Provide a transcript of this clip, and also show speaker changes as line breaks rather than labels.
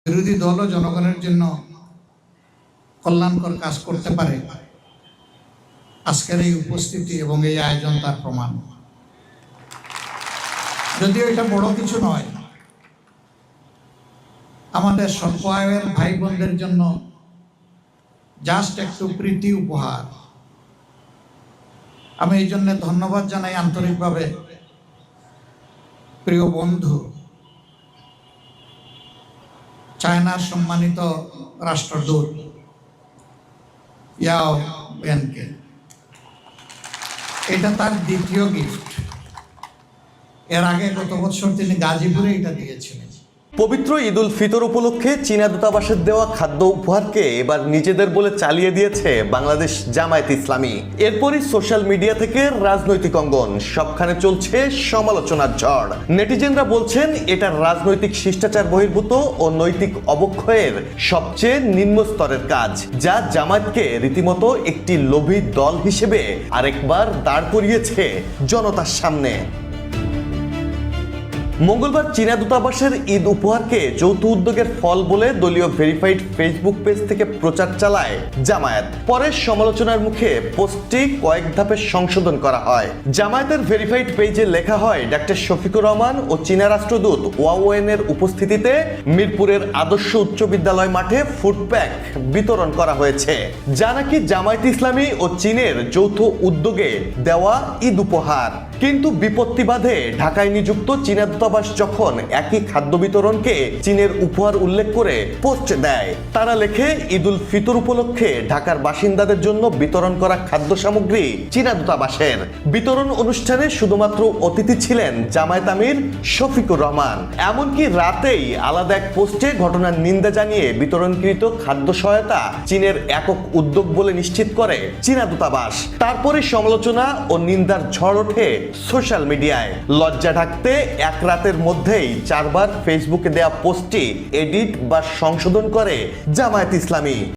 বিরোধী দলও জনগণের জন্য কল্যাণকর কাজ করতে পারে, আজকের এই উপস্থিতি এবং এই আয়োজন তার প্রমাণ। যদিও এটা বড় কিছু নয়, আমাদের স্বল্প আয়ের ভাই বোনদের জন্য জাস্ট একটু প্রীতি উপহার। আমি এই জন্য ধন্যবাদ জানাই আন্তরিকভাবে প্রিয় বন্ধু চায়নার সম্মানিত রাষ্ট্রদূত ইয়াও বেনকে। এটা তার দ্বিতীয় গিফট। এর আগে গত বছর তিনি গাজীপুরে এটা দিয়েছিলেন।
পবিত্র ঈদ উল ফিতর উপলক্ষে চীনা দূতাবাসের দেওয়া খাদ্য উপহারকে এবার নিজেদের বলে চালিয়ে দিয়েছে বাংলাদেশ জামায়াত ইসলামী। এরপরই সোশ্যাল মিডিয়া থেকে রাজনৈতিক অঙ্গন সবখানে চলছে সমালোচনার ঝড়। নেটিজেনরা বলছেন এটা রাজনৈতিক শিষ্টাচার বহির্ভূত ও নৈতিক অবক্ষয়ের সবচেয়ে নিম্ন স্তরের কাজ, যা জামায়াতকে রীতিমতো একটি লোভী দল হিসেবে আরেকবার দাঁড় করিয়েছে জনতার সামনে। মঙ্গলবার চীনা দূতাবাসের ঈদ উপহারকে যৌথ উদ্যোগের ফল বলে দলীয় ভেরিফাইড ফেসবুক পেজ থেকে প্রচার চালায় জামায়াত। পরে সমালোচনার মুখে পোস্টটি কয়েক ধাপে সংশোধন করা হয়। জামায়াতের ভেরিফাইড পেজে লেখা হয়, ডাক্তার শফিকুর রহমান ও চীনা রাষ্ট্রদূত ওয়াওয়েনের উপস্থিতিতে মিরপুরের আদর্শ উচ্চ বিদ্যালয় মাঠে ফুড প্যাক বিতরণ করা হয়েছে, যা নাকি জামায়াত ইসলামী ও চীনের যৌথ উদ্যোগে দেওয়া ঈদ উপহার। কিন্তু বিপত্তি বাধে ঢাকায় নিযুক্ত চীনা দূতাবাস যখন একই খাদ্য বিতরণকে চীনের উপহার উল্লেখ করে পোস্ট দেয়। তারা লেখে, ঈদ উল ফিতর উপলক্ষে ঢাকার বাসিন্দাদের জন্য বিতরণ করা খাদ্য সামগ্রী চীনা দূতাবাসের। বিতরণ অনুষ্ঠানে শুধুমাত্র অতিথি ছিলেন জামায়াত আমির শফিকুর রহমান। এমনকি রাতেই আলাদা এক পোস্টে ঘটনার নিন্দা জানিয়ে বিতরণকৃত খাদ্য সহায়তা চীনের একক উদ্যোগ বলে নিশ্চিত করে চীনা দূতাবাস। তারপরে সমালোচনা ও নিন্দার ঝড় ওঠে সোশ্যাল মিডিয়ায়। লজ্জা ঢাকতে এক রাতের মধ্যেই 4বার ফেসবুকে দেয়া পোস্টটি এডিট বা সংশোধন করে জামায়াত ইসলামী।